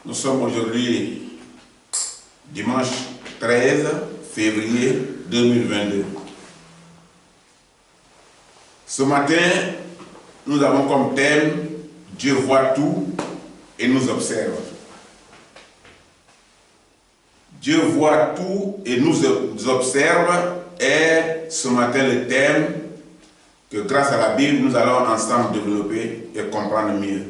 Nous sommes aujourd'hui dimanche 13 février 2022. Ce matin, nous avons comme thème « Dieu voit tout et nous observe ». Dieu voit tout et nous observe est ce matin le thème que grâce à la Bible, nous allons ensemble développer et comprendre mieux.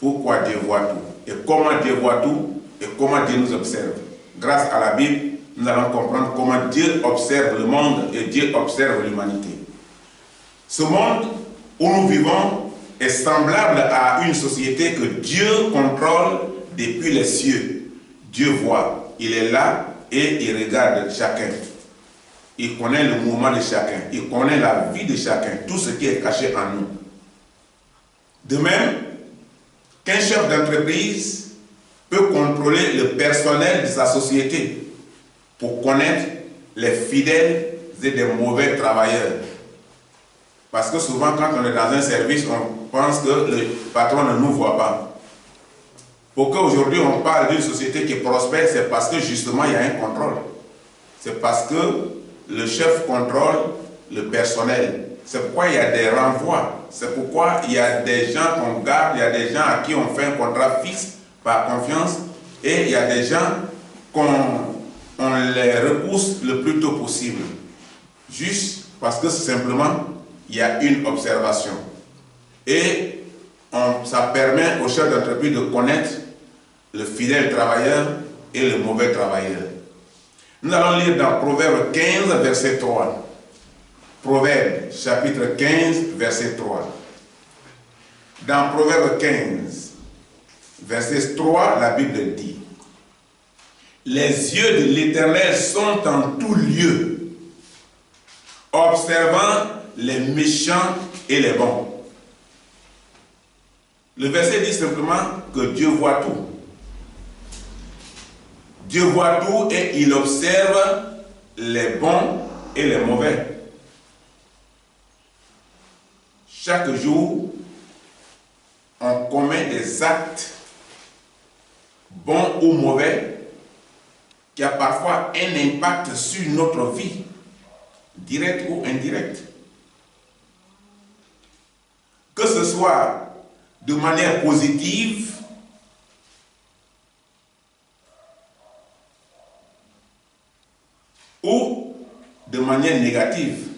Pourquoi Dieu voit tout et comment Dieu voit tout et comment Dieu nous observe. Grâce à la Bible, nous allons comprendre comment Dieu observe le monde et Dieu observe l'humanité. Ce monde où nous vivons est semblable à une société que Dieu contrôle depuis les cieux. Dieu voit, il est là et il regarde chacun. Il connaît le mouvement de chacun, il connaît la vie de chacun, tout ce qui est caché en nous. De même qu'un chef d'entreprise peut contrôler le personnel de sa société pour connaître les fidèles et des mauvais travailleurs. Parce que souvent, quand on est dans un service, on pense que le patron ne nous voit pas. Pour qu'aujourd'hui on parle d'une société qui prospère, c'est parce que justement il y a un contrôle. C'est parce que le chef contrôle le personnel. C'est pourquoi il y a des renvois. C'est pourquoi il y a des gens qu'on garde, il y a des gens à qui on fait un contrat fixe par confiance et il y a des gens qu'on les repousse le plus tôt possible. Juste parce que simplement il y a une observation. Et ça permet au chef d'entreprise de connaître le fidèle travailleur et le mauvais travailleur. Nous allons lire dans Proverbe 15, verset 3. Proverbe, chapitre 15, verset 3. Dans Proverbe 15, verset 3, la Bible dit: les yeux de l'Éternel sont en tout lieu, observant les méchants et les bons. Le verset dit simplement que Dieu voit tout. Dieu voit tout et il observe les bons et les mauvais. Chaque jour, on commet des actes, bons ou mauvais, qui a parfois un impact sur notre vie, direct ou indirect. Que ce soit de manière positive ou de manière négative.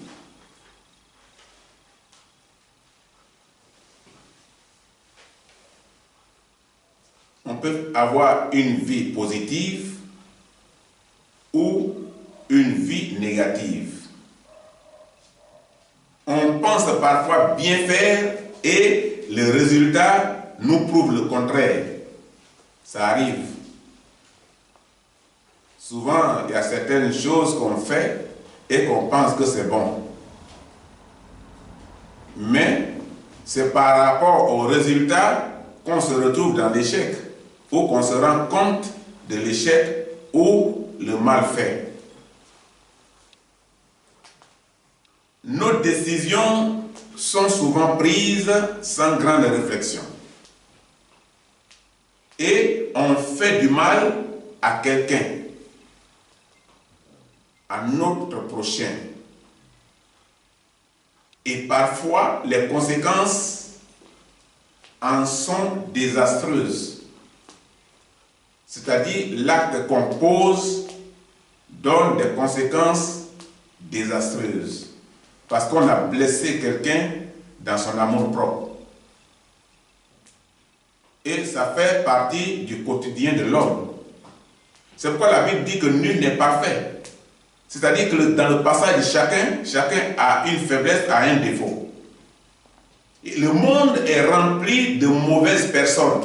On peut avoir une vie positive ou une vie négative. On pense parfois bien faire et le résultat nous prouve le contraire. Ça arrive. Souvent, il y a certaines choses qu'on fait et qu'on pense que c'est bon. Mais c'est par rapport au résultat qu'on se retrouve dans l'échec, ou qu'on se rend compte de l'échec ou le mal fait. Nos décisions sont souvent prises sans grande réflexion. Et on fait du mal à quelqu'un, à notre prochain. Et parfois, les conséquences en sont désastreuses. C'est-à-dire, l'acte qu'on pose donne des conséquences désastreuses. Parce qu'on a blessé quelqu'un dans son amour propre. Et ça fait partie du quotidien de l'homme. C'est pourquoi la Bible dit que nul n'est parfait. C'est-à-dire que dans le passage de chacun a une faiblesse, a un défaut. Et le monde est rempli de mauvaises personnes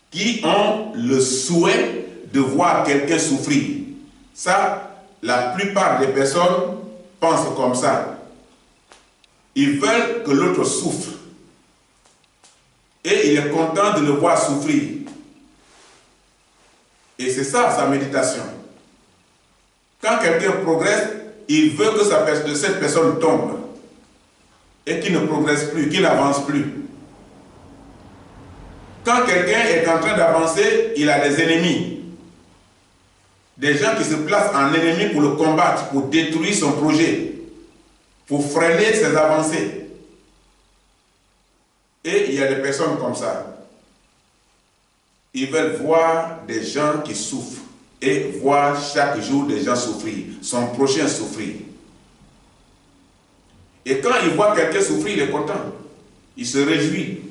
qui ont le souhait de voir quelqu'un souffrir. Ça, la plupart des personnes pensent comme ça. Ils veulent que l'autre souffre. Et il est content de le voir souffrir. Et c'est ça sa méditation. Quand quelqu'un progresse, il veut que cette personne tombe. Et qu'il ne progresse plus, qu'il n'avance plus. Quand quelqu'un est en train d'avancer, il a des ennemis. Des gens qui se placent en ennemi pour le combattre, pour détruire son projet, pour freiner ses avancées. Et il y a des personnes comme ça. Ils veulent voir des gens qui souffrent et voir chaque jour des gens souffrir, son prochain souffrir. Et quand il voit quelqu'un souffrir, il est content. Il se réjouit.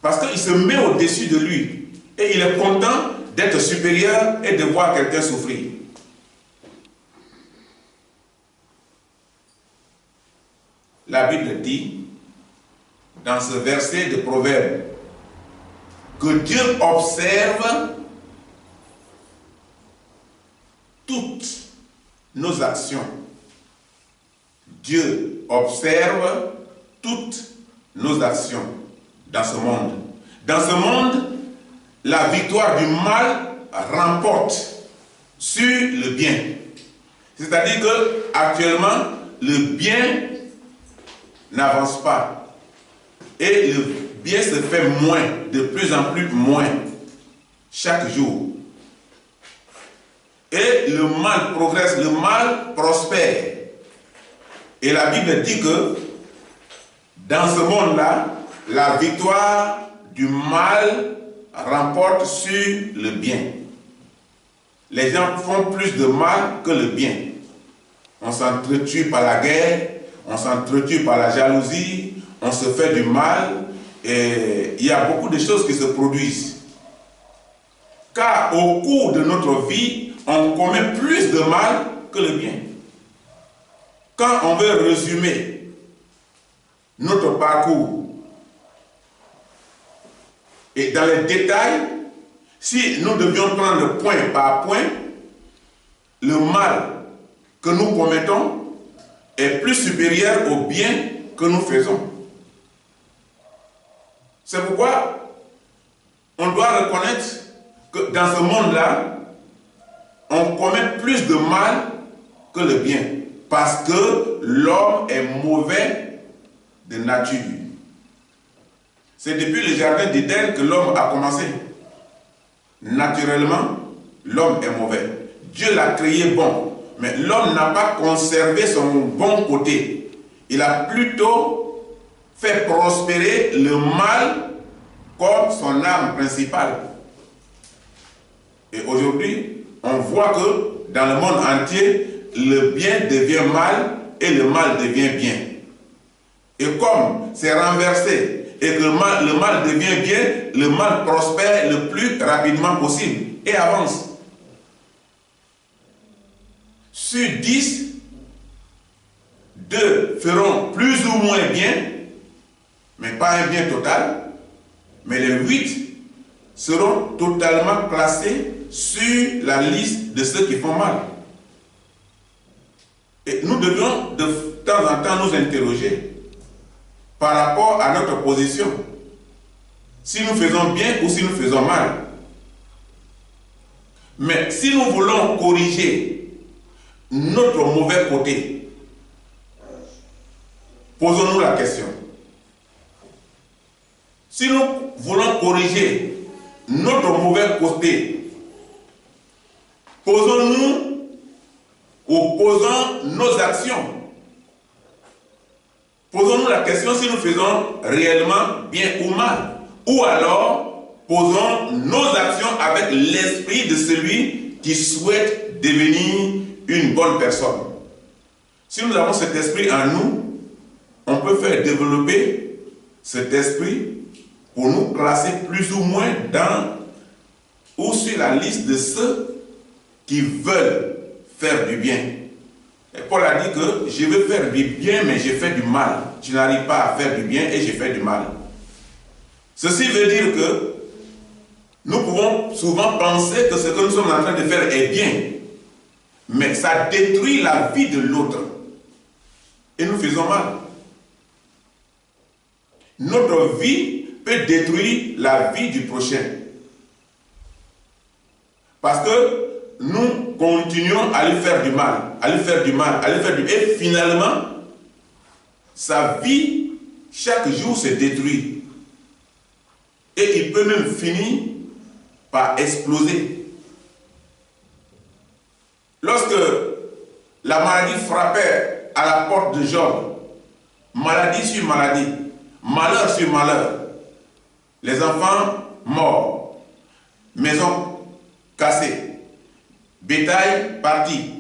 Parce qu'il se met au-dessus de lui. Et il est content d'être supérieur et de voir quelqu'un souffrir. La Bible dit, dans ce verset de Proverbe, que Dieu observe toutes nos actions. Dieu observe toutes nos actions dans ce monde. Dans ce monde, la victoire du mal remporte sur le bien. C'est-à-dire que actuellement, le bien n'avance pas. Et le bien se fait moins, de plus en plus moins, chaque jour. Et le mal progresse, le mal prospère. Et la Bible dit que dans ce monde-là, la victoire du mal remporte sur le bien. Les gens font plus de mal que le bien. On s'entretue par la guerre, on s'entretue par la jalousie, on se fait du mal, et il y a beaucoup de choses qui se produisent. Car au cours de notre vie, on commet plus de mal que le bien. Quand on veut résumer notre parcours, et dans les détails, si nous devions prendre point par point, le mal que nous commettons est plus supérieur au bien que nous faisons. C'est pourquoi on doit reconnaître que dans ce monde-là, on commet plus de mal que le bien. Parce que l'homme est mauvais de nature. C'est depuis le jardin d'Éden que l'homme a commencé. Naturellement, l'homme est mauvais. Dieu l'a créé bon, mais l'homme n'a pas conservé son bon côté. Il a plutôt fait prospérer le mal comme son arme principale. Et aujourd'hui, on voit que dans le monde entier, le bien devient mal et le mal devient bien. Et comme c'est renversé et que le mal devient bien, le mal prospère le plus rapidement possible et avance. Sur 10, 2 feront plus ou moins bien, mais pas un bien total, mais les 8 seront totalement classés sur la liste de ceux qui font mal. Et nous devons de temps en temps nous interroger par rapport à notre position. Si nous faisons bien ou si nous faisons mal. Mais si nous voulons corriger notre mauvais côté, posons-nous la question. Si nous voulons corriger notre mauvais côté, posons-nous ou posons nos actions. Posons-nous la question si nous faisons réellement bien ou mal. Ou alors, posons nos actions avec l'esprit de celui qui souhaite devenir une bonne personne. Si nous avons cet esprit en nous, on peut faire développer cet esprit pour nous classer plus ou moins dans ou sur la liste de ceux qui veulent faire du bien. Et Paul a dit que je veux faire du bien, mais j'ai fait du mal. Je n'arrive pas à faire du bien et j'ai fait du mal. Ceci veut dire que nous pouvons souvent penser que ce que nous sommes en train de faire est bien, mais ça détruit la vie de l'autre. Et nous faisons mal. Notre vie peut détruire la vie du prochain. Parce que nous continuons à lui faire du mal, à lui faire du mal, à lui faire du mal. Et finalement, sa vie, chaque jour, se détruit. Et il peut même finir par exploser. Lorsque la maladie frappait à la porte de Job, maladie sur maladie, malheur sur malheur, les enfants morts, maisons cassées, bétail parti,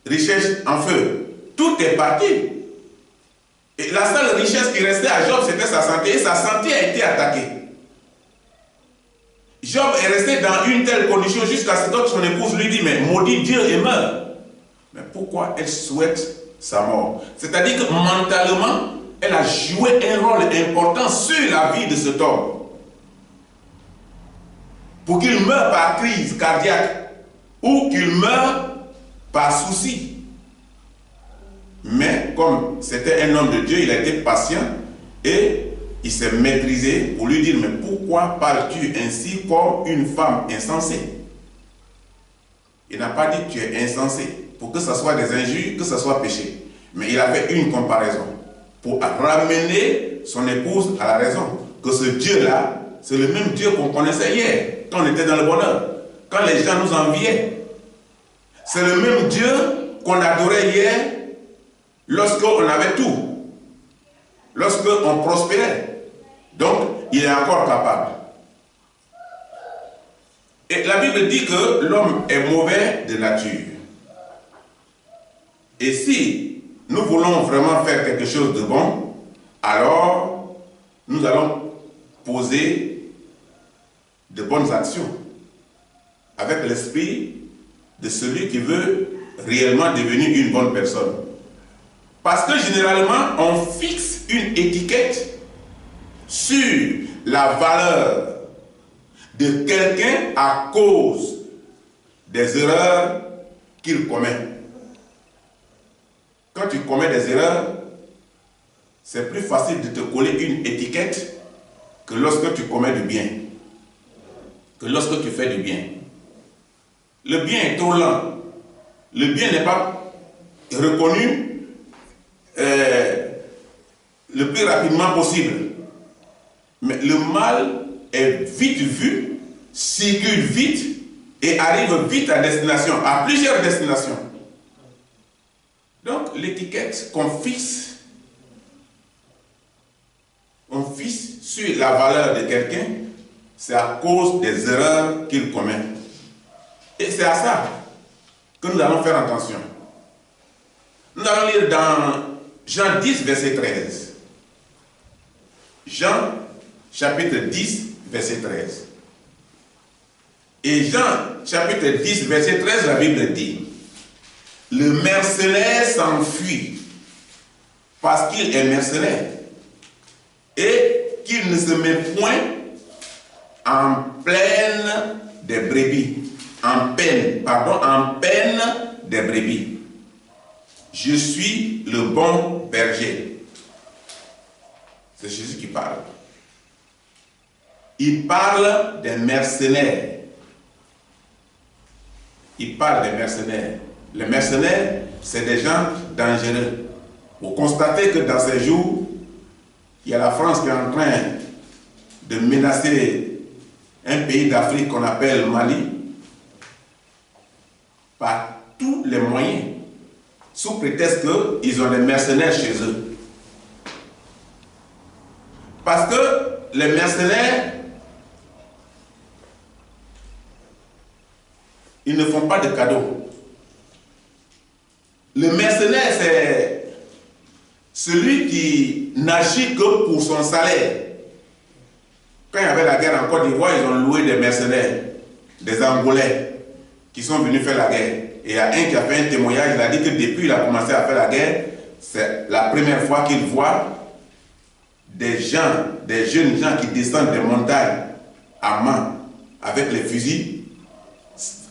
richesse en feu, tout est parti. Et la seule richesse qui restait à Job, c'était sa santé, et sa santé a été attaquée. Job est resté dans une telle condition jusqu'à ce que son épouse lui dit, mais maudit Dieu et meurt. Mais pourquoi elle souhaite sa mort? C'est-à-dire que mentalement, elle a joué un rôle important sur la vie de cet homme. Pour qu'il meure par crise cardiaque ou qu'il meure par souci. Mais comme c'était un homme de Dieu, il a été patient et il s'est maîtrisé pour lui dire, mais pourquoi parles-tu ainsi comme une femme insensée? Il n'a pas dit tu es insensé, pour que ce soit des injures, que ce soit péché. Mais il a fait une comparaison pour ramener son épouse à la raison. Que ce Dieu-là, c'est le même Dieu qu'on connaissait hier, quand on était dans le bonheur, quand les gens nous enviaient. C'est le même Dieu qu'on adorait hier, lorsqu'on avait tout, lorsqu'on prospérait. Donc, il est encore capable. Et la Bible dit que l'homme est mauvais de nature. Et si nous voulons vraiment faire quelque chose de bon, alors nous allons poser de bonnes actions avec l'esprit de celui qui veut réellement devenir une bonne personne. Parce que généralement, on fixe une étiquette sur la valeur de quelqu'un à cause des erreurs qu'il commet. Quand tu commets des erreurs, c'est plus facile de te coller une étiquette que lorsque tu commets du bien, que lorsque tu fais du bien. Le bien est trop lent. Le bien n'est pas reconnu le plus rapidement possible. Mais le mal est vite vu, circule vite et arrive vite à destination, à plusieurs destinations. Donc l'étiquette qu'on fixe, sur la valeur de quelqu'un, c'est à cause des erreurs qu'il commet. Et c'est à ça que nous allons faire attention. Nous allons lire dans Jean 10, verset 13. Jean, chapitre 10, verset 13. Et Jean, chapitre 10, verset 13, la Bible dit, « Le mercenaire s'enfuit parce qu'il est mercenaire et qu'il ne se met point en pleine des brebis. En peine des brebis. Je suis le bon berger. » C'est Jésus qui parle. Il parle des mercenaires. Il parle des mercenaires. Les mercenaires, c'est des gens dangereux. Vous constatez que dans ces jours, il y a la France qui est en train de menacer un pays d'Afrique qu'on appelle Mali par tous les moyens, sous prétexte qu'ils ont des mercenaires chez eux. Parce que les mercenaires, ils ne font pas de cadeaux. Le mercenaire, c'est celui qui n'agit que pour son salaire. Quand il y avait la guerre en Côte d'Ivoire, ils ont loué des mercenaires, des Angolais, qui sont venus faire la guerre. Et il y a un qui a fait un témoignage, il a dit que depuis qu'il a commencé à faire la guerre, c'est la première fois qu'il voit des gens, des jeunes gens qui descendent des montagnes à main, avec les fusils,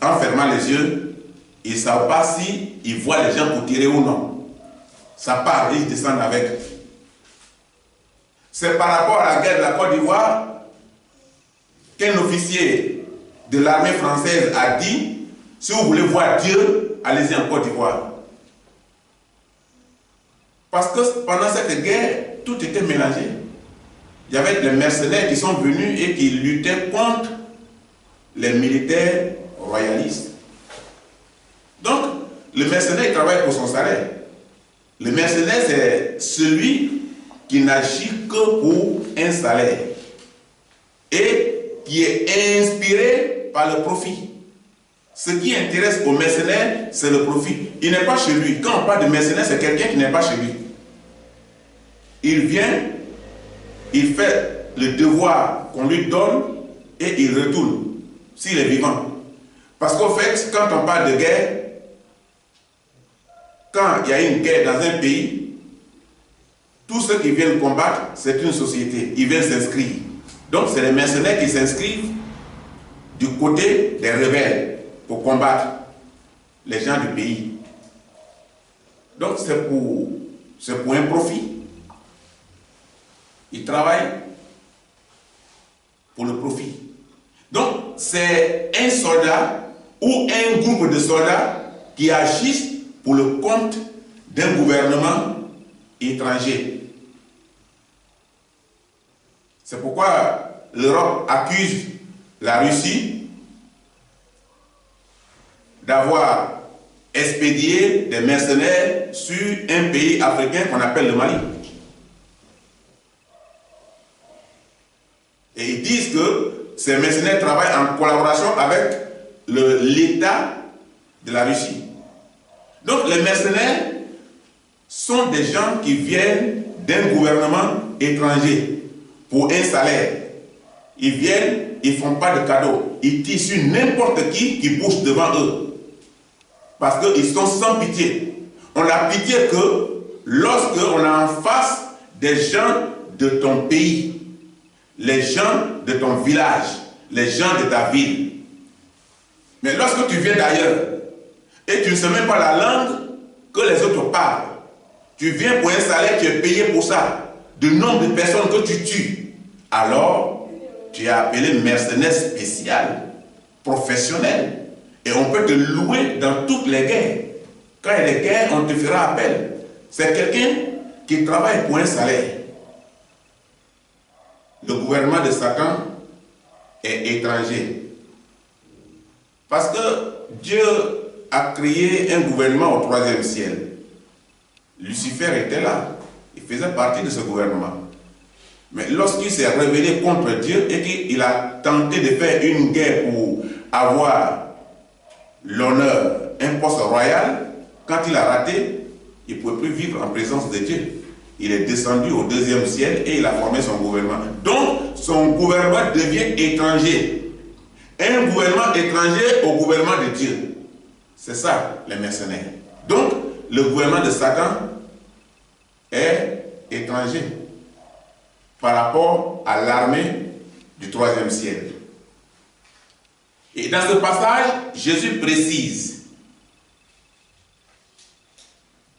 en fermant les yeux, ils ne savent pas si ils voient les gens pour tirer ou non. Ça part et ils descendent avec. C'est par rapport à la guerre de la Côte d'Ivoire qu'un officier de l'armée française a dit, si vous voulez voir Dieu, allez-y en Côte d'Ivoire. Parce que pendant cette guerre, tout était mélangé. il y avait des mercenaires qui sont venus et qui luttaient contre les militaires royalistes. Donc, le mercenaire, il travaille pour son salaire. Le mercenaire, c'est celui qui n'agit que pour un salaire et qui est inspiré par le profit. Ce qui intéresse au mercenaire, c'est le profit. Il n'est pas chez lui. Quand on parle de mercenaire, c'est quelqu'un qui n'est pas chez lui. Il vient, il fait le devoir qu'on lui donne et il retourne, s'il est vivant. Parce qu'au fait, quand on parle de guerre, quand il y a une guerre dans un pays, tous ceux qui viennent combattre, c'est une société. Ils viennent s'inscrire. Donc, c'est les mercenaires qui s'inscrivent du côté des rebelles pour combattre les gens du pays. Donc, c'est pour un profit. Ils travaillent pour le profit. Donc, c'est un soldat ou un groupe de soldats qui agissent pour le compte d'un gouvernement étranger. C'est pourquoi l'Europe accuse la Russie d'avoir expédié des mercenaires sur un pays africain qu'on appelle le Mali. Et ils disent que ces mercenaires travaillent en collaboration avec l'État de la Russie. Donc les mercenaires sont des gens qui viennent d'un gouvernement étranger pour un salaire. Ils viennent, ils ne font pas de cadeaux. Ils tirent sur n'importe qui bouge devant eux. Parce qu'ils sont sans pitié. On a pitié que lorsque on a en face des gens de ton pays, les gens de ton village, les gens de ta ville. Mais lorsque tu viens d'ailleurs et tu ne sais même pas la langue que les autres parlent, tu viens pour un salaire, tu es payé pour ça, du nombre de personnes que tu tues, alors tu es appelé mercenaire spécial, professionnel. Et on peut te louer dans toutes les guerres. Quand il y a des guerres, on te fera appel. C'est quelqu'un qui travaille pour un salaire. Le gouvernement de Satan est étranger. Parce que Dieu a créé un gouvernement au 3e ciel. Lucifer était là. Il faisait partie de ce gouvernement. Mais lorsqu'il s'est rebellé contre Dieu et qu'il a tenté de faire une guerre pour avoir l'honneur, un poste royal, quand il a raté, il ne pouvait plus vivre en présence de Dieu. Il est descendu au 2e ciel et il a formé son gouvernement. Donc, son gouvernement devient étranger. Un gouvernement étranger au gouvernement de Dieu. C'est ça, les mercenaires. Donc, le gouvernement de Satan est étranger par rapport à l'armée du 3e ciel. Et dans ce passage, Jésus précise.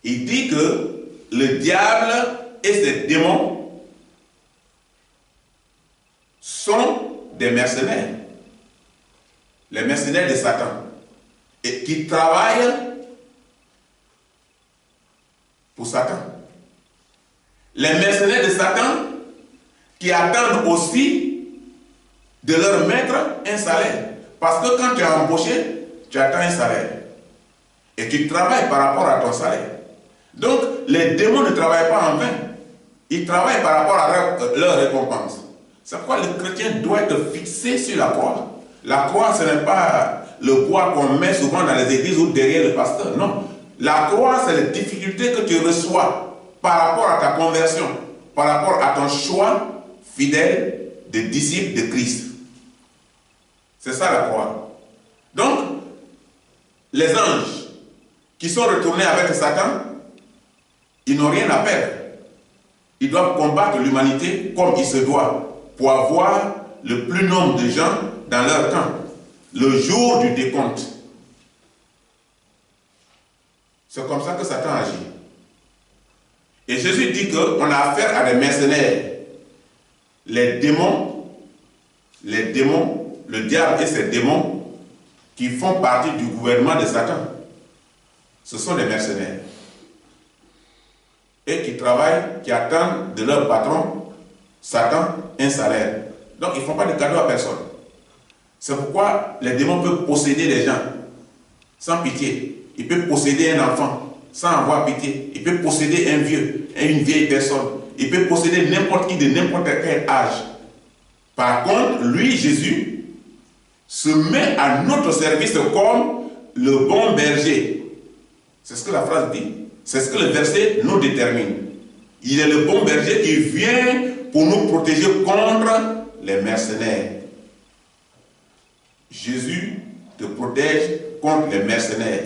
Il dit que le diable et ses démons sont des mercenaires. Les mercenaires de Satan. Et qui travaillent pour Satan. Les mercenaires de Satan qui attendent aussi de leur maître un salaire. Parce que quand tu es embauché, tu attends un salaire. Et tu travailles par rapport à ton salaire. Donc, les démons ne travaillent pas en vain. Ils travaillent par rapport à leur récompense. C'est pourquoi le chrétien doit être fixé sur la croix. La croix, ce n'est pas le bois qu'on met souvent dans les églises ou derrière le pasteur. Non. La croix, c'est les difficultés que tu reçois par rapport à ta conversion, par rapport à ton choix fidèle de disciple de Christ. C'est ça la croix. Donc, les anges qui sont retournés avec Satan, ils n'ont rien à perdre. Ils doivent combattre l'humanité comme il se doit pour avoir le plus nombre de gens dans leur camp. Le jour du décompte. C'est comme ça que Satan agit. Et Jésus dit qu'on a affaire à des mercenaires. Les démons, le diable et ses démons qui font partie du gouvernement de Satan. Ce sont des mercenaires. Et qui travaillent, qui attendent de leur patron Satan un salaire. Donc ils ne font pas de cadeau à personne. C'est pourquoi les démons peuvent posséder les gens sans pitié. Ils peuvent posséder un enfant sans avoir pitié. Ils peuvent posséder un vieux, une vieille personne. Ils peuvent posséder n'importe qui de n'importe quel âge. Par contre, lui, Jésus, se met à notre service comme le bon berger. C'est ce que la phrase dit. C'est ce que le verset nous détermine. Il est le bon berger qui vient pour nous protéger contre les mercenaires. Jésus te protège contre les mercenaires.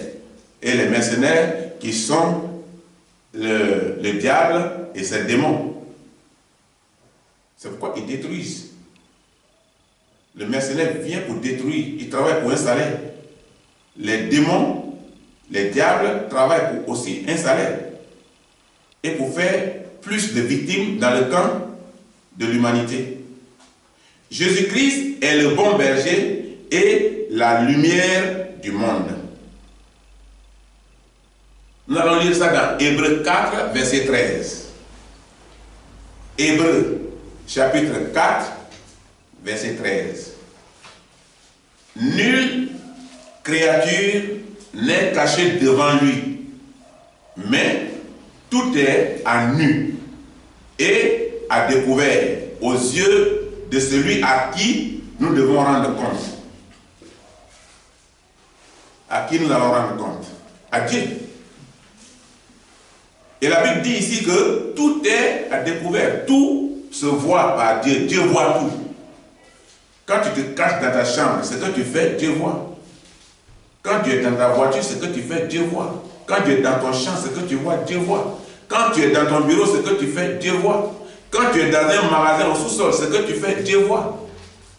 Et les mercenaires qui sont le diable et ses démons. C'est pourquoi ils détruisent. Le mercenaire vient pour détruire. Il travaille pour un salaire. Les démons, les diables travaillent pour aussi un salaire. Et pour faire plus de victimes dans le camp de l'humanité. Jésus-Christ est le bon berger et la lumière du monde. Nous allons lire ça dans Hébreux 4, verset 13. Hébreux, chapitre 4, verset 13. Nulle créature n'est cachée devant lui, mais tout est à nu et à découvert aux yeux de celui à qui nous devons rendre compte. À qui nous allons rendre compte? À Dieu. Et la Bible dit ici que tout est à découvert, tout se voit par Dieu, Dieu voit tout. Quand tu te caches dans ta chambre, ce que tu fais, Dieu voit. Quand tu es dans ta voiture, ce que tu fais, Dieu voit. Quand tu es dans ton champ, ce que tu vois, Dieu voit. Quand tu es dans ton bureau, ce que tu fais, Dieu voit. Quand tu es dans un magasin au sous-sol, ce que tu fais, Dieu voit.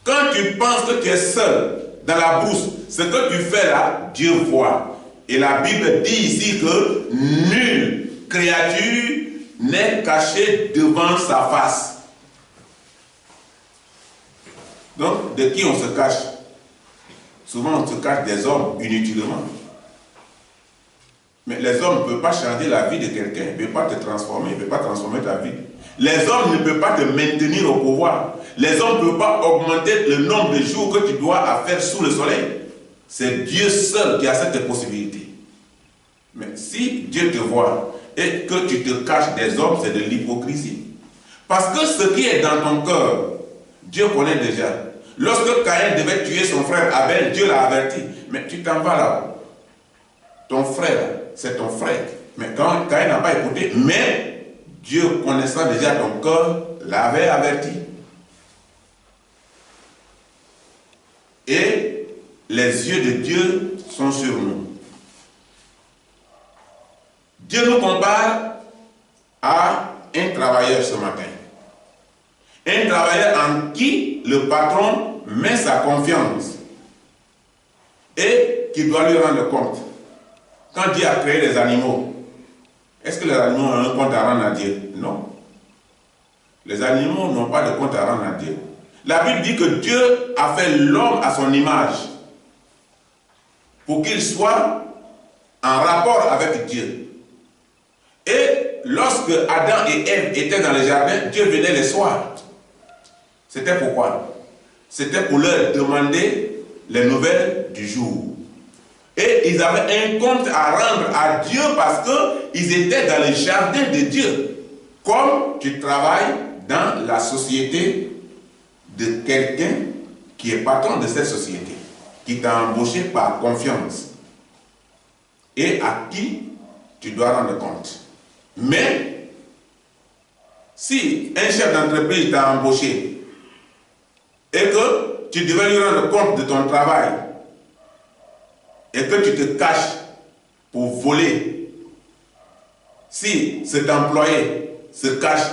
Quand tu penses que tu es seul dans la brousse, ce que tu fais là, Dieu voit. Et la Bible dit ici que nulle créature n'est cachée devant sa face. Donc, de qui on se cache? Souvent, on se cache des hommes inutilement. Mais les hommes ne peuvent pas changer la vie de quelqu'un, ils ne peuvent pas te transformer, ils ne peuvent pas transformer ta vie. Les hommes ne peuvent pas te maintenir au pouvoir. Les hommes ne peuvent pas augmenter le nombre de jours que tu dois faire sous le soleil. C'est Dieu seul qui a cette possibilité. Mais si Dieu te voit et que tu te caches des hommes, c'est de l'hypocrisie. Parce que ce qui est dans ton cœur, Dieu connaît déjà. Lorsque Caïn devait tuer son frère Abel, Dieu l'a averti. Mais tu t'en vas là. Ton frère, c'est ton frère. Mais quand Caïn n'a pas écouté, mais Dieu, connaissant déjà ton cœur, l'avait averti. Et les yeux de Dieu sont sur nous. Dieu nous compare à un travailleur ce matin. Un travailleur en qui le patron met sa confiance et qui doit lui rendre compte. Quand Dieu a créé les animaux, est-ce que les animaux ont un compte à rendre à Dieu? Non. Les animaux n'ont pas de compte à rendre à Dieu. La Bible dit que Dieu a fait l'homme à son image pour qu'il soit en rapport avec Dieu. Et lorsque Adam et Ève étaient dans le jardin, Dieu venait les soirs. C'était pourquoi? C'était pour leur demander les nouvelles du jour. Et ils avaient un compte à rendre à Dieu parce qu'ils étaient dans le jardin de Dieu. Comme tu travailles dans la société de quelqu'un qui est patron de cette société, qui t'a embauché par confiance et à qui tu dois rendre compte. Mais si un chef d'entreprise t'a embauché et que tu devais lui rendre compte de ton travail et que tu te caches pour voler, si cet employé se cache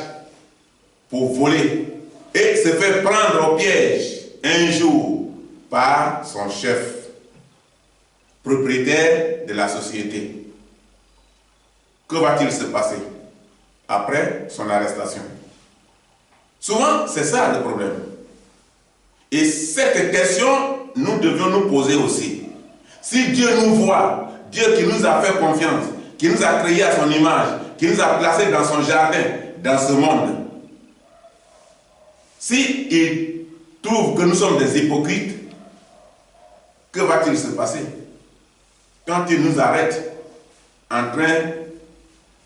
pour voler et se fait prendre au piège un jour par son chef, propriétaire de la société, que va-t-il se passer après son arrestation? Souvent, c'est ça le problème. Et cette question, nous devions nous poser aussi. Si Dieu nous voit, Dieu qui nous a fait confiance, qui nous a créés à son image, qui nous a placés dans son jardin, dans ce monde, S'il trouve que nous sommes des hypocrites, que va-t-il se passer quand il nous arrête en train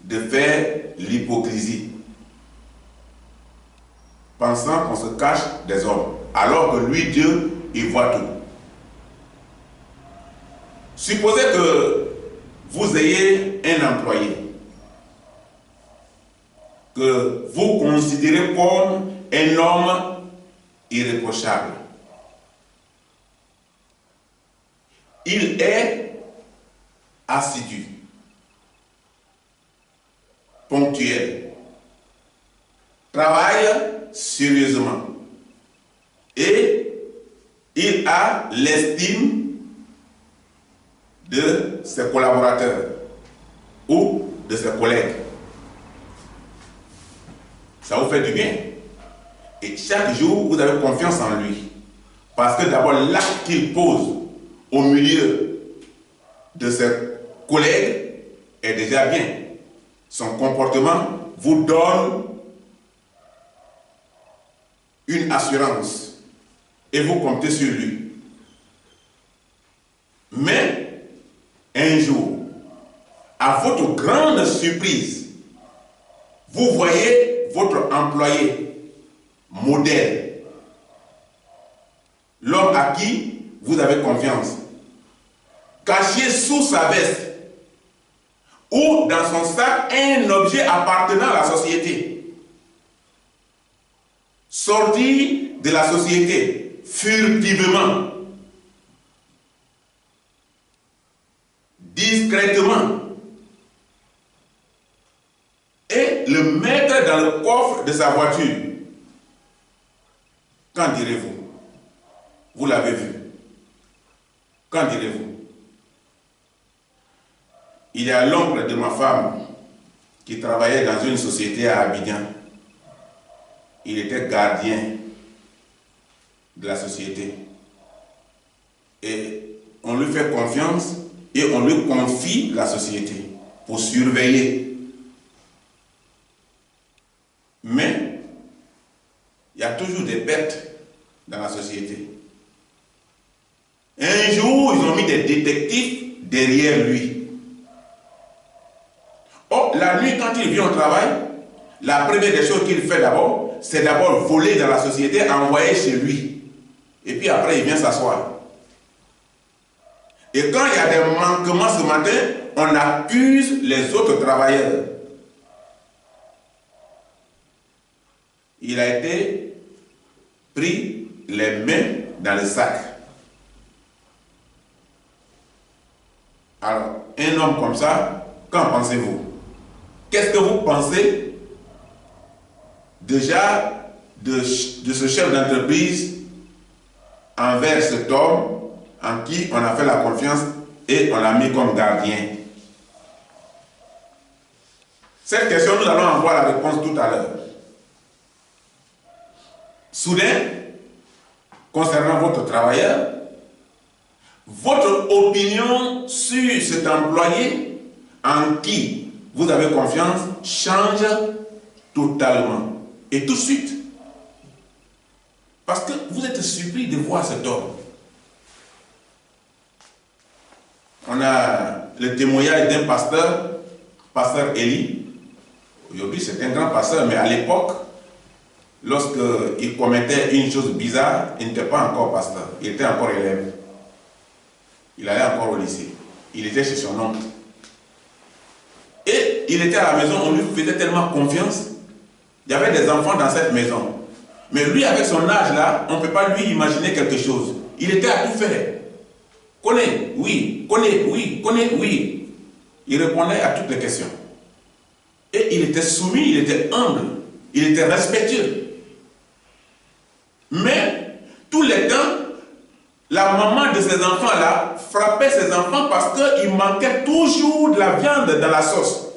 de faire l'hypocrisie, pensant qu'on se cache des hommes, alors que lui, Dieu, il voit tout. Supposez que vous ayez un employé que vous considérez comme un homme irréprochable. Il est assidu, ponctuel, travaille sérieusement et il a l'estime de ses collaborateurs ou de ses collègues. Ça vous fait du bien. Et chaque jour, vous avez confiance en lui. Parce que d'abord, l'acte qu'il pose au milieu de ses collègues est déjà bien. Son comportement vous donne une assurance et vous comptez sur lui. Mais un jour, à votre grande surprise, vous voyez votre employé modèle, l'homme à qui vous avez confiance, caché sous sa veste ou dans son sac un objet appartenant à la société, sorti de la société furtivement, discrètement, et le mettre dans le coffre de sa voiture. Qu'en direz-vous? Vous l'avez vu. Qu'en direz-vous? Il y a l'oncle de ma femme qui travaillait dans une société à Abidjan. Il était gardien de la société. Et on lui fait confiance et on lui confie la société pour surveiller. Mais il y a toujours des pertes dans la société. Un jour, ils ont mis des détectives derrière lui. Oh, la nuit, quand il vient au travail, la première des choses qu'il fait d'abord, c'est d'abord voler dans la société, envoyer chez lui. Et puis après, il vient s'asseoir. Et quand il y a des manquements ce matin, on accuse les autres travailleurs. Il a été pris les mains dans le sac. Alors, un homme comme ça, qu'en pensez-vous? Qu'est-ce que vous pensez déjà de ce chef d'entreprise envers cet homme en qui on a fait la confiance et on l'a mis comme gardien? Cette question, nous allons en voir la réponse tout à l'heure. Soudain, concernant votre travailleur, votre opinion sur cet employé en qui vous avez confiance change totalement. Et tout de suite. Parce que vous êtes surpris de voir cet homme. On a le témoignage d'un pasteur, pasteur Élie. Aujourd'hui, c'est un grand pasteur, mais à l'époque, lorsqu'il commettait une chose bizarre, il n'était pas encore pasteur, il était encore élève. Il allait encore au lycée. Il était chez son oncle. Et il était à la maison, on lui faisait tellement confiance. Il y avait des enfants dans cette maison. Mais lui, avec son âge là, on ne peut pas lui imaginer quelque chose. Il était à tout faire. Connais, oui. Connais, oui. Connais, oui. Il répondait à toutes les questions. Et il était soumis, il était humble, il était respectueux. Mais, tous les temps, la maman de ces enfants-là frappait ses enfants parce qu'il manquait toujours de la viande dans la sauce.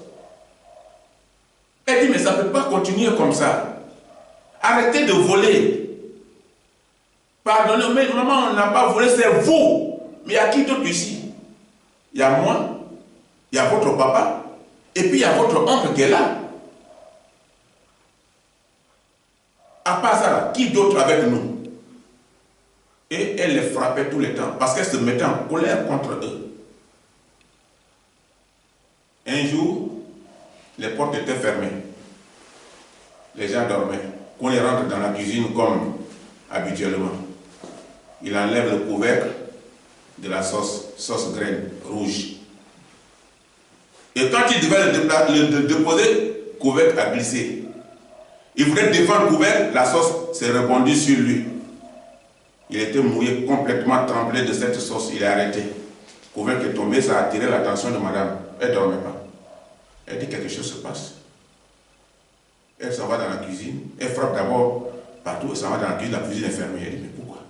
Elle dit, mais ça ne peut pas continuer comme ça. Arrêtez de voler. Pardonnez, mais maman, on n'a pas volé, c'est vous. Mais il y a qui d'autre ici? Il y a moi, il y a votre papa, et puis il y a votre oncle qui est là. À part ça, là, qui d'autre avec nous? Et elle les frappait tout le temps parce qu'elle se mettait en colère contre eux. Un jour, les portes étaient fermées. Les gens dormaient. Quand il rentre dans la cuisine comme habituellement, il enlève le couvercle de la sauce graine rouge. Et quand il devait le déposer, le couvercle a glissé. Il voulait défendre le couvercle, la sauce s'est répandue sur lui. Il était mouillé, complètement tremblé de cette sauce. Il est arrêté. Le couvercle est tombé, ça a attiré l'attention de madame. Elle ne dormait pas. Elle dit quelque chose se passe. Elle s'en va dans la cuisine. Elle frappe d'abord partout. Elle s'en va dans la cuisine est fermée. Elle dit mais pourquoi?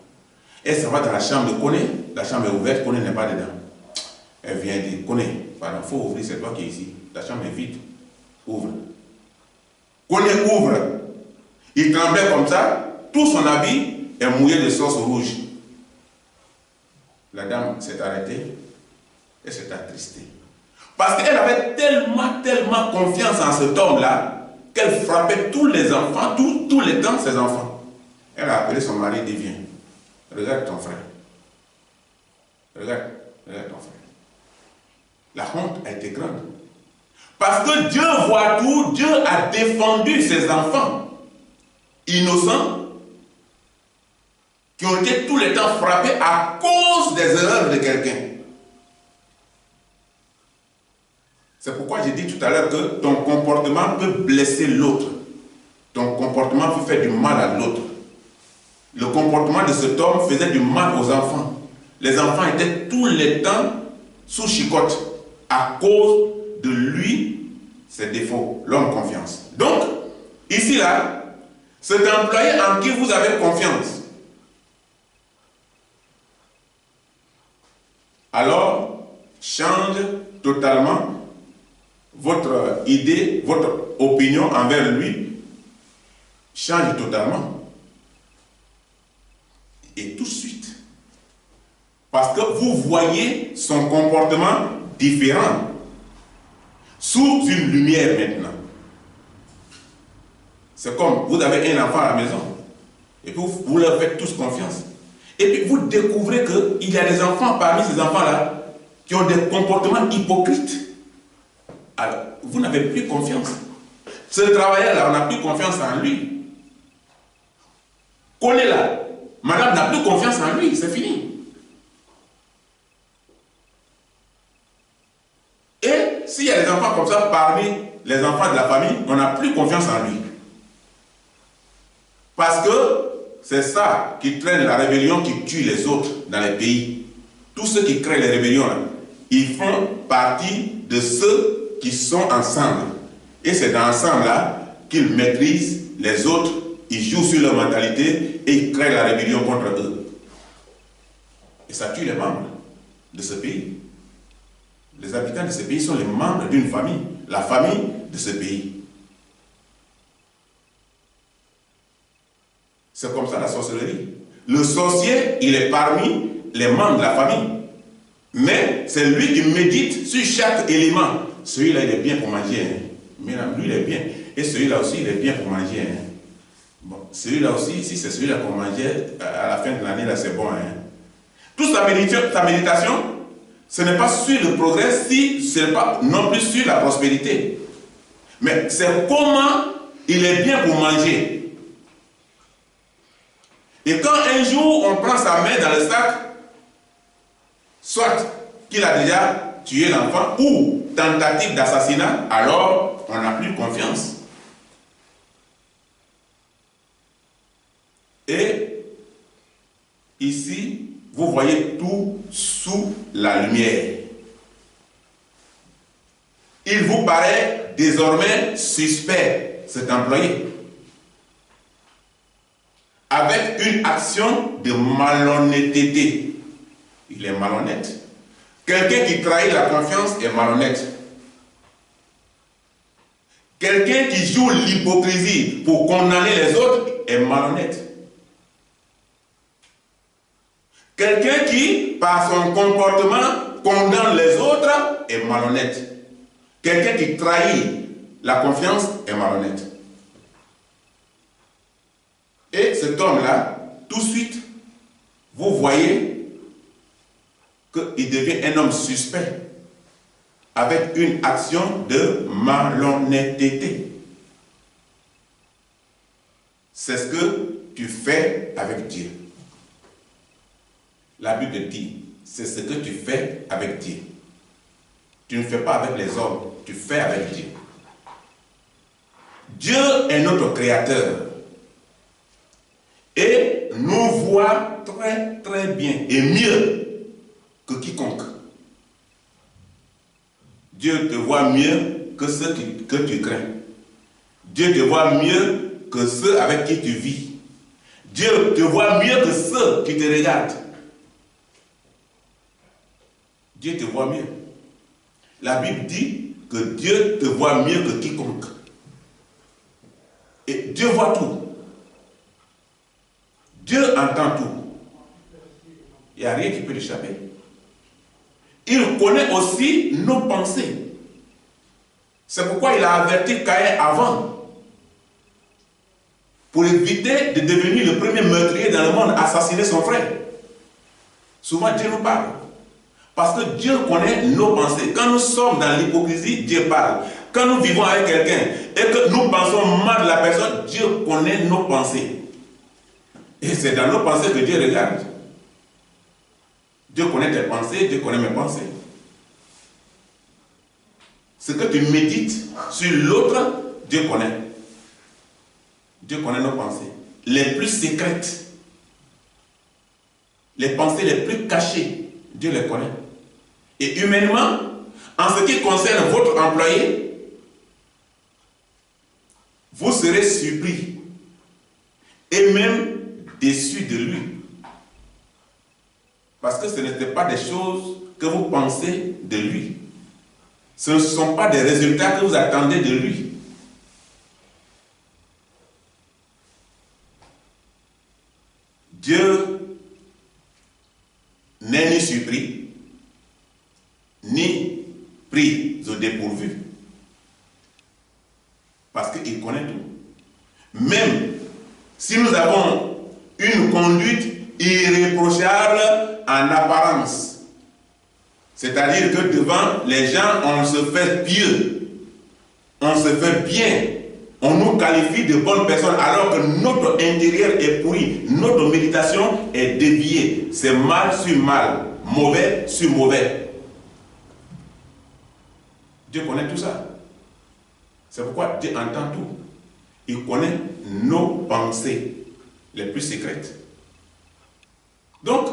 Elle s'en va dans la chambre de Koné. La chambre est ouverte, Koné n'est pas dedans. Elle vient dire Koné, pardon, il faut ouvrir, c'est toi qui es ici. La chambre est vide. Ouvre. Koné ouvre. Il tremblait comme ça. Tout son habit est mouillé de sauce rouge. La dame s'est arrêtée et s'est attristée. Parce qu'elle avait tellement confiance en cet homme-là qu'elle frappait tous les enfants, tous les temps ses enfants. Elle a appelé son mari et dit viens, regarde ton frère. Regarde ton frère. La honte a été grande. Parce que Dieu voit tout, Dieu a défendu ses enfants innocents qui ont été tout le temps frappés à cause des erreurs de quelqu'un. C'est pourquoi j'ai dit tout à l'heure que ton comportement peut blesser l'autre. Ton comportement peut faire du mal à l'autre. Le comportement de cet homme faisait du mal aux enfants. Les enfants étaient tout le temps sous chicotte à cause de lui, ses défauts, l'homme confiance. Donc, ici là, cet employé en qui vous avez confiance, alors change totalement votre idée, votre opinion envers lui, change totalement. Et tout de suite, parce que vous voyez son comportement différent, sous une lumière maintenant. C'est comme vous avez un enfant à la maison, et puis vous leur faites tous confiance. Et puis vous découvrez qu'il y a des enfants parmi ces enfants-là qui ont des comportements hypocrites. Alors, vous n'avez plus confiance. Ce travailleur-là, on n'a plus confiance en lui. Qu'on est là, madame n'a plus confiance en lui, c'est fini. Et s'il y a des enfants comme ça parmi les enfants de la famille, on n'a plus confiance en lui. Parce que c'est ça qui traîne la rébellion, qui tue les autres dans les pays. Tous ceux qui créent les rébellions, là, ils font partie de ceux qui sont ensemble. Et c'est dans ensemble-là qu'ils maîtrisent les autres, ils jouent sur leur mentalité et ils créent la rébellion contre eux. Et ça tue les membres de ce pays. Les habitants de ce pays sont les membres d'une famille, la famille de ce pays. C'est comme ça la sorcellerie. Le sorcier, il est parmi les membres de la famille. Mais c'est lui qui médite sur chaque élément. Celui-là, il est bien pour manger. Hein. Mais là, lui, il est bien. Et celui-là aussi, il est bien pour manger. Hein. Bon, celui-là aussi, si c'est celui-là qu'on mangeait, à la fin de l'année, là, c'est bon. Hein. Toute sa méditation, ce n'est pas sur le progrès, si ce n'est pas non plus sur la prospérité. Mais c'est comment il est bien pour manger. Et quand un jour, on prend sa main dans le sac, soit qu'il a déjà tué l'enfant ou tentative d'assassinat, alors on n'a plus confiance. Et ici, vous voyez tout sous la lumière. Il vous paraît désormais suspect, cet employé, avec une action de malhonnêteté. Il est malhonnête. Quelqu'un qui trahit la confiance est malhonnête. Quelqu'un qui joue l'hypocrisie pour condamner les autres est malhonnête. Quelqu'un qui, par son comportement, condamne les autres est malhonnête. Quelqu'un qui trahit la confiance est malhonnête. Et cet homme-là, tout de suite, vous voyez qu'il devient un homme suspect avec une action de malhonnêteté. C'est ce que tu fais avec Dieu. La Bible dit, c'est ce que tu fais avec Dieu. Tu ne fais pas avec les hommes, tu fais avec Dieu. Dieu est notre créateur et nous voit très très bien et mieux que quiconque. Dieu te voit mieux que ceux que tu crains. Dieu te voit mieux que ceux avec qui tu vis. Dieu te voit mieux que ceux qui te regardent. Dieu te voit mieux. La Bible dit que Dieu te voit mieux que quiconque. Et Dieu voit tout. Dieu entend tout. Il n'y a rien qui peut l'échapper. Il connaît aussi nos pensées. C'est pourquoi il a averti Caïn avant. Pour éviter de devenir le premier meurtrier dans le monde, assassiner son frère. Souvent Dieu nous parle. Parce que Dieu connaît nos pensées. Quand nous sommes dans l'hypocrisie, Dieu parle. Quand nous vivons avec quelqu'un et que nous pensons mal de la personne, Dieu connaît nos pensées. Et c'est dans nos pensées que Dieu regarde. Dieu connaît tes pensées, Dieu connaît mes pensées. Ce que tu médites sur l'autre, Dieu connaît. Dieu connaît nos pensées. Les plus secrètes, les pensées les plus cachées, Dieu les connaît. Et humainement, en ce qui concerne votre employé, vous serez surpris et même déçu de lui. Parce que ce n'était pas des choses que vous pensez de lui. Ce ne sont pas des résultats que vous attendez de lui. Dieu n'est ni surpris, ni pris au dépourvu. Parce qu'il connaît tout. Même si nous avons une conduite irréprochable en apparence, c'est-à-dire que devant les gens, on se fait pieux, on se fait bien, on nous qualifie de bonnes personnes alors que notre intérieur est pourri, notre méditation est déviée, c'est mal sur mal, mauvais sur mauvais. Dieu connaît tout ça. C'est pourquoi Dieu entend tout. Il connaît nos pensées les plus secrètes. Donc,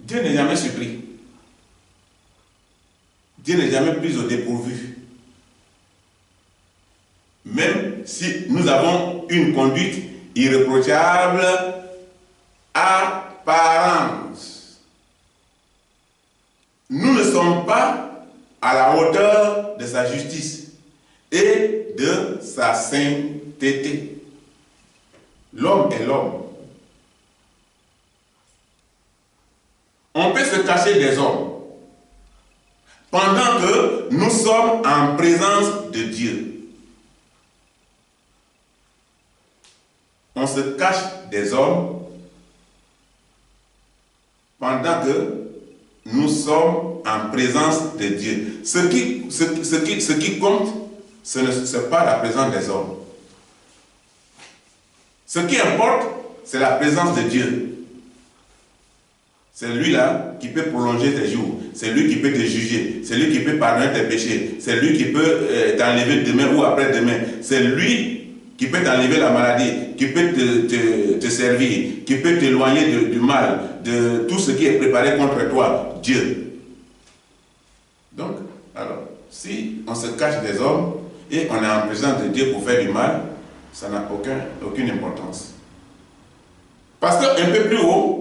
Dieu n'est jamais surpris. Dieu n'est jamais pris au dépourvu. Même si nous avons une conduite irréprochable, apparence. Nous ne sommes pas à la hauteur de sa justice et de sa sainteté. L'homme est l'homme. On peut se cacher des hommes pendant que nous sommes en présence de Dieu. On se cache des hommes pendant que nous sommes en présence de Dieu. Ce qui compte, ce n'est pas la présence des hommes. Ce qui importe, c'est la présence de Dieu. C'est lui-là qui peut prolonger tes jours. C'est lui qui peut te juger. C'est lui qui peut pardonner tes péchés. C'est lui qui peut t'enlever demain ou après-demain. C'est lui qui peut t'enlever la maladie, qui peut te servir, qui peut t'éloigner du mal, de tout ce qui est préparé contre toi, Dieu. Donc, alors, si on se cache des hommes et on est en présence de Dieu pour faire du mal, ça n'a aucune importance. Parce qu'un peu plus haut,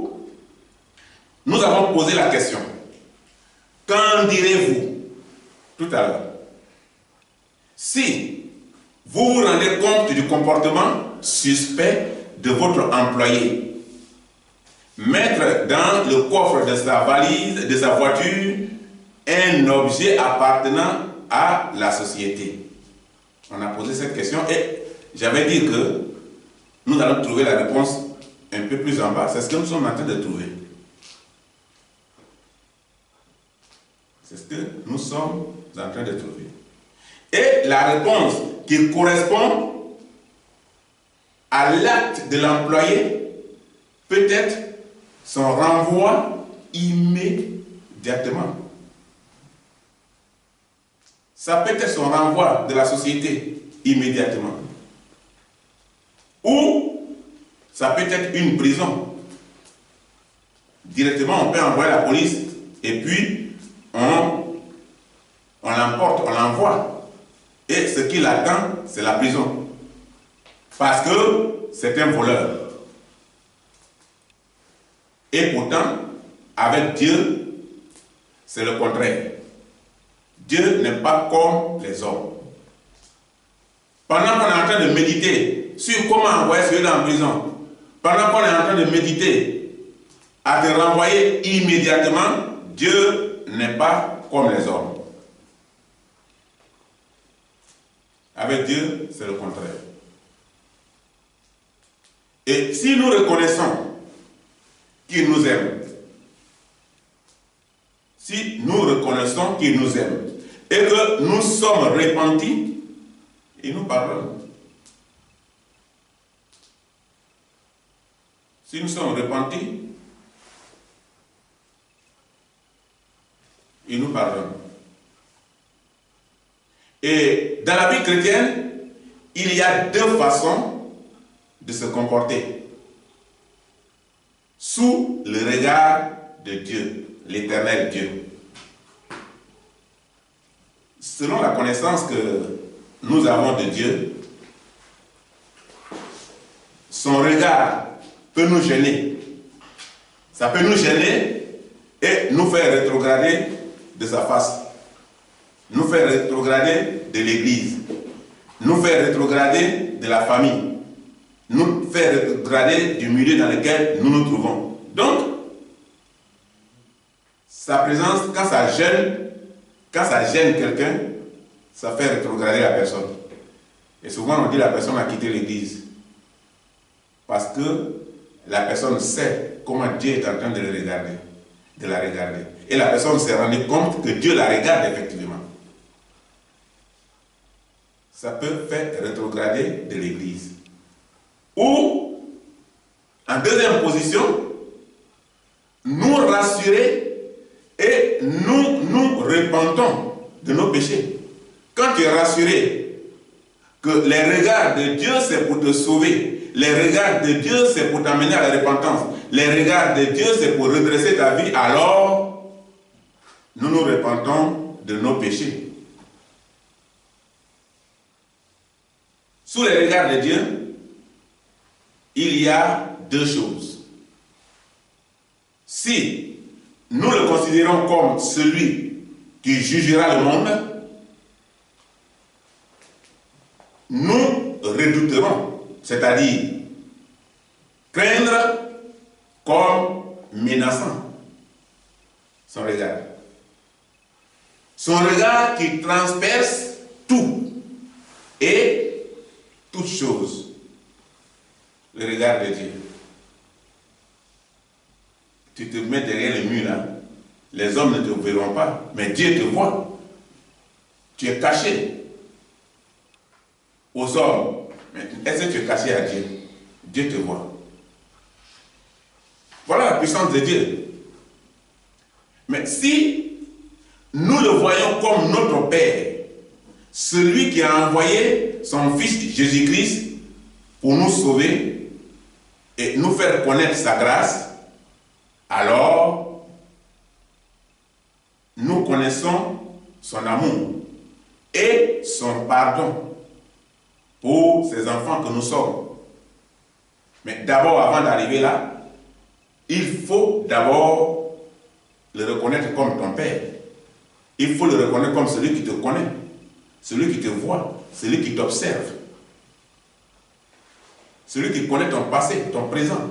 nous avons posé la question. Qu'en direz-vous tout à l'heure? Si vous vous rendez compte du comportement suspect de votre employé, mettre dans le coffre de sa valise, de sa voiture, un objet appartenant à la société. On a posé cette question et j'avais dit que nous allons trouver la réponse un peu plus en bas, c'est ce que nous sommes en train de trouver. C'est ce que nous sommes en train de trouver. Et la réponse qui correspond à l'acte de l'employé peut être son renvoi immédiatement. Ça peut être son renvoi de la société immédiatement. Ou ça peut être une prison. Directement, on peut envoyer la police et puis on l'emporte, on l'envoie. Et ce qui l'attend, c'est la prison. Parce que c'est un voleur. Et pourtant, avec Dieu, c'est le contraire. Dieu n'est pas comme les hommes. Pendant qu'on est en train de méditer sur comment envoyer celui-là en prison, pendant qu'on est en train de méditer à te renvoyer immédiatement, Dieu n'est pas comme les hommes. Avec Dieu, c'est le contraire. Et si nous reconnaissons qu'il nous aime, si nous reconnaissons qu'il nous aime et que nous sommes repentis, il nous pardonne. Si nous sommes repentis, il nous pardonne. Et dans la vie chrétienne, il y a deux façons de se comporter sous le regard de Dieu, l'éternel Dieu. Selon la connaissance que nous avons de Dieu, son regard peut nous gêner. Ça peut nous gêner et nous faire rétrograder de sa face. Nous faire rétrograder de l'Église. Nous faire rétrograder de la famille. Nous faire rétrograder du milieu dans lequel nous nous trouvons. Donc, sa présence, quand ça gêne quelqu'un, ça fait rétrograder la personne. Et souvent, on dit que la personne a quitté l'Église. Parce que la personne sait comment Dieu est en train de le regarder, de la regarder. Et la personne s'est rendue compte que Dieu la regarde effectivement. Ça peut faire rétrograder de l'Église. Ou, en deuxième position, nous rassurer et nous repentons de nos péchés. Quand tu es rassuré que les regards de Dieu c'est pour te sauver, les regards de Dieu c'est pour t'amener à la repentance, les regards de Dieu c'est pour redresser ta vie, alors nous nous repentons de nos péchés. Sous les regards de Dieu, il y a deux choses. Si nous le considérons comme celui qui jugera le monde, nous redouterons, c'est-à-dire craindre comme menaçant son regard. Son regard qui transperce tout et toute chose. Le regard de Dieu. Tu te mets derrière le mur là, les hommes ne te verront pas, mais Dieu te voit. Tu es caché aux hommes. Mais est-ce que tu es caché à Dieu? Dieu te voit. Voilà la puissance de Dieu. Mais si nous le voyons comme notre Père, celui qui a envoyé son Fils Jésus-Christ pour nous sauver et nous faire connaître sa grâce, alors nous connaissons son amour et son pardon pour ces enfants que nous sommes. Mais d'abord, avant d'arriver là, il faut d'abord le reconnaître comme ton Père. Il faut le reconnaître comme celui qui te connaît, celui qui te voit, celui qui t'observe, celui qui connaît ton passé, ton présent.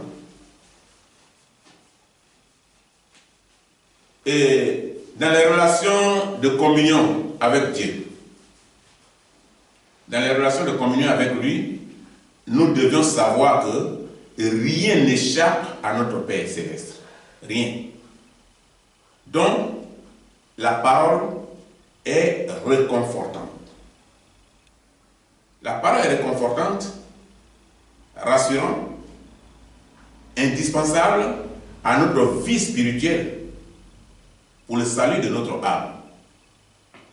Et dans les relations de communion avec Dieu, dans les relations de communion avec lui, nous devions savoir que rien n'échappe à notre Père céleste. Rien. Donc, la parole est réconfortante. La parole est réconfortante, rassurante, indispensable à notre vie spirituelle pour le salut de notre âme.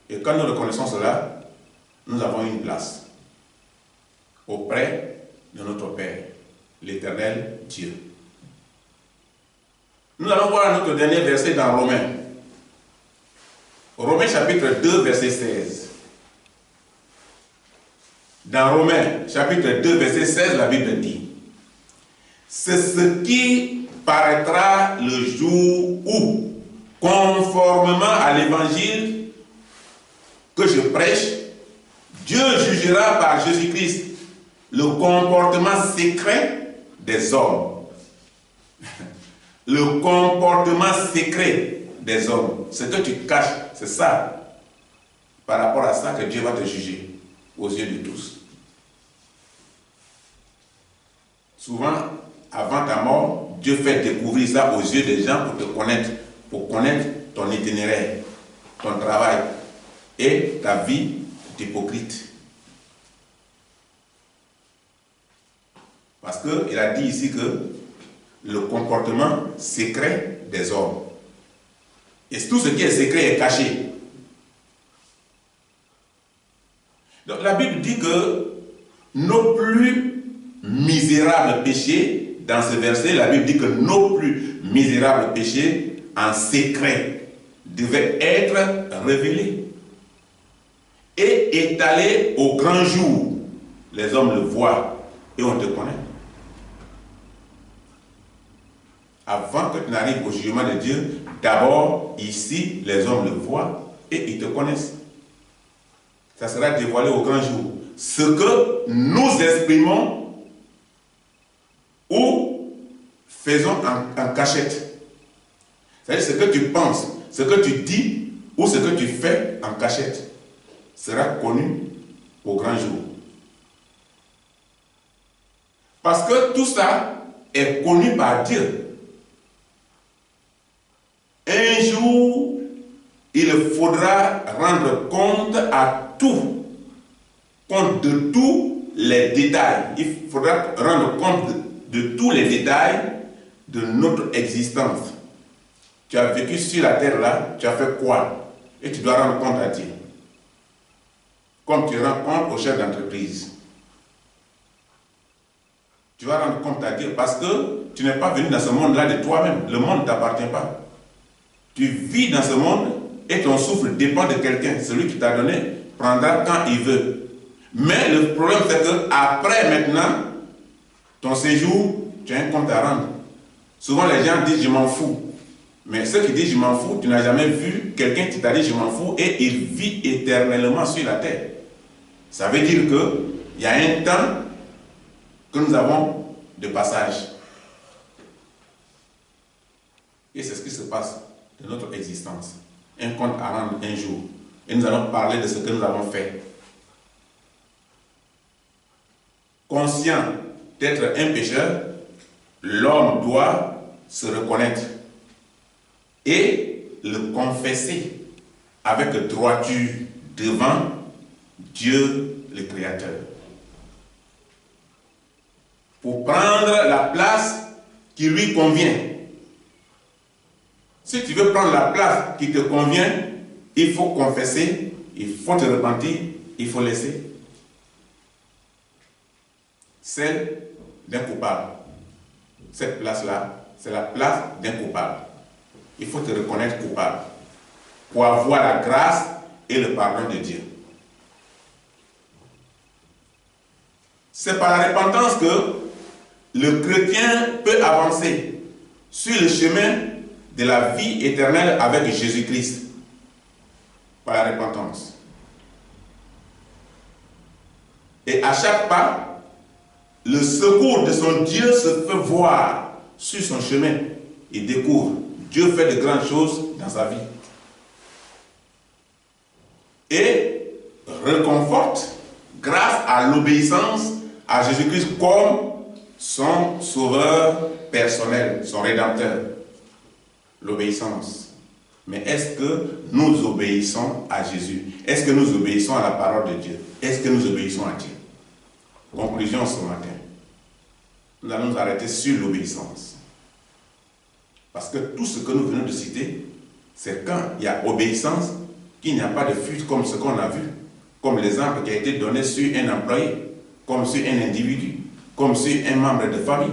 Et quand nous reconnaissons cela, nous avons une place auprès de notre Père, l'Éternel Dieu. Nous allons voir notre dernier verset dans Romains. Romains chapitre 2, verset 16. Dans Romains chapitre 2, verset 16, la Bible dit: c'est ce qui paraîtra le jour où, conformément à l'évangile que je prêche, Dieu jugera par Jésus-Christ le comportement secret des hommes. Le comportement secret des hommes. Ce que tu caches, c'est ça. Par rapport à ça que Dieu va te juger aux yeux de tous. Souvent, avant ta mort, Dieu fait découvrir ça aux yeux des gens pour te connaître, pour connaître ton itinéraire, ton travail et ta vie d'hypocrite. Parce qu'il a dit ici que le comportement secret des hommes. Et tout ce qui est secret est caché. Donc la Bible dit que nos plus misérables péchés, dans ce verset, la Bible dit que nos plus misérables péchés en secret devaient être révélés et étalés au grand jour. Les hommes le voient et on te connaît. Avant que tu n'arrives au jugement de Dieu, d'abord, ici, les hommes le voient et ils te connaissent. Ça sera dévoilé au grand jour. Ce que nous exprimons ou faisons en cachette. C'est-à-dire ce que tu penses, ce que tu dis ou ce que tu fais en cachette sera connu au grand jour. Parce que tout ça est connu par Dieu. Un jour, il faudra rendre compte de tous les détails. Il faudra rendre compte de tous les détails de notre existence. Tu as vécu sur la terre là, tu as fait quoi? Et tu dois rendre compte à Dieu. Comme tu rends compte au chef d'entreprise. Tu vas rendre compte à Dieu parce que tu n'es pas venu dans ce monde-là de toi-même. Le monde ne t'appartient pas. Tu vis dans ce monde et ton souffle dépend de quelqu'un. Celui qui t'a donné prendra quand il veut. Mais le problème c'est que après maintenant, ton séjour, tu as un compte à rendre. Souvent les gens disent je m'en fous. Mais ceux qui disent je m'en fous, tu n'as jamais vu quelqu'un qui t'a dit je m'en fous et il vit éternellement sur la terre. Ça veut dire qu'il y a un temps que nous avons de passage. Et c'est ce qui se passe de notre existence. Un compte à rendre un jour. Et nous allons parler de ce que nous avons fait. Conscient d'être un pécheur, l'homme doit se reconnaître et le confesser avec droiture devant Dieu le Créateur. Pour prendre la place qui lui convient. Si tu veux prendre la place qui te convient, il faut confesser, il faut te repentir, il faut laisser. Celle d'un coupable. Cette place-là, c'est la place d'un coupable. Il faut te reconnaître coupable pour avoir la grâce et le pardon de Dieu. C'est par la repentance que le chrétien peut avancer sur le chemin de la vie éternelle avec Jésus-Christ. Par la repentance. Et à chaque pas, le secours de son Dieu se fait voir sur son chemin. Il découvre. Dieu fait de grandes choses dans sa vie. Et réconforte grâce à l'obéissance à Jésus-Christ comme son sauveur personnel, son rédempteur, l'obéissance. Mais est-ce que nous obéissons à Jésus? Est-ce que nous obéissons à la parole de Dieu? Est-ce que nous obéissons à Dieu? Conclusion ce matin. Nous allons nous arrêter sur l'obéissance. Parce que tout ce que nous venons de citer, c'est quand il y a obéissance qu'il n'y a pas de fuite comme ce qu'on a vu, comme l'exemple qui a été donné sur un employé, comme sur un individu, comme sur un membre de famille.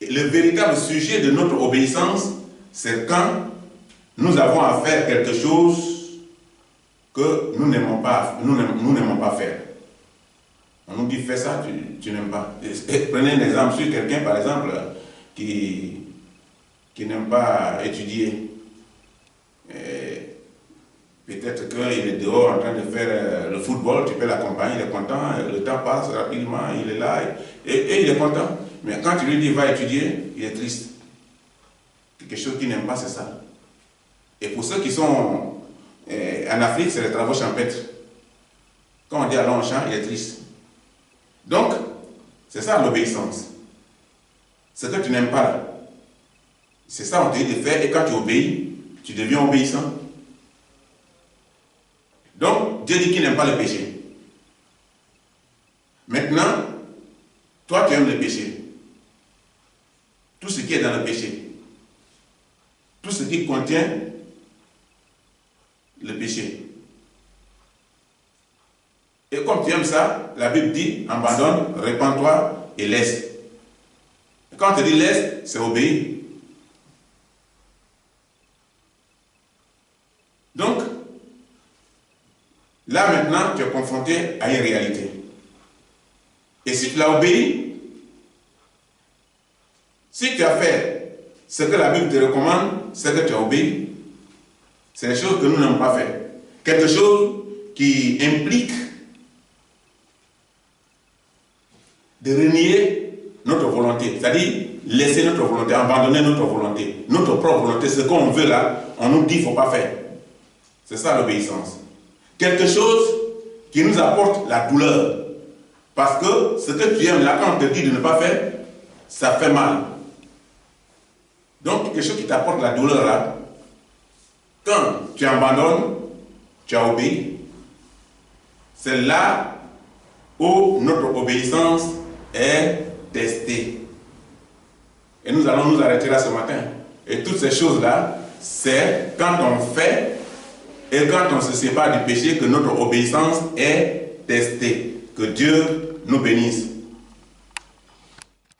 Et le véritable sujet de notre obéissance, c'est quand nous avons à faire quelque chose que nous n'aimons pas, nous n'aimons pas faire. On nous dit fais ça, tu n'aimes pas. Prenez un exemple sur quelqu'un, par exemple, qui n'aime pas étudier. Peut-être qu'il est dehors en train de faire le football, tu peux l'accompagner, il est content, le temps passe rapidement, il est là, et il est content. Mais quand tu lui dis va étudier, il est triste. Quelque chose qu'il n'aime pas, c'est ça. Et pour ceux qui sont en Afrique, c'est les travaux champêtres. Quand on dit allons au champ, il est triste. Donc, c'est ça l'obéissance. Ce que tu n'aimes pas là, c'est ça on te dit de faire, et quand tu obéis, tu deviens obéissant. Donc, Dieu dit qu'il n'aime pas le péché. Maintenant, toi tu aimes le péché. Tout ce qui est dans le péché. Tout ce qui contient le péché. Et comme tu aimes ça, la Bible dit, abandonne, répands-toi et laisse. Et quand on te dit laisse, c'est obéir. Donc, là maintenant, tu es confronté à une réalité. Et si tu l'as obéi, si tu as fait ce que la Bible te recommande, c'est que tu as obéi. C'est des choses que nous n'avons pas fait. Quelque chose qui implique de renier notre volonté, c'est-à-dire laisser notre volonté, abandonner notre volonté, notre propre volonté, ce qu'on veut là, on nous dit qu'il ne faut pas faire. C'est ça l'obéissance. Quelque chose qui nous apporte la douleur. Parce que ce que tu aimes là, quand on te dit de ne pas faire, ça fait mal. Donc quelque chose qui t'apporte la douleur là, quand tu abandonnes, tu as obéi. C'est là où notre obéissance est testée. Et nous allons nous arrêter là ce matin. Et toutes ces choses-là, c'est quand on fait et quand on se sépare du péché que notre obéissance est testée. Que Dieu nous bénisse.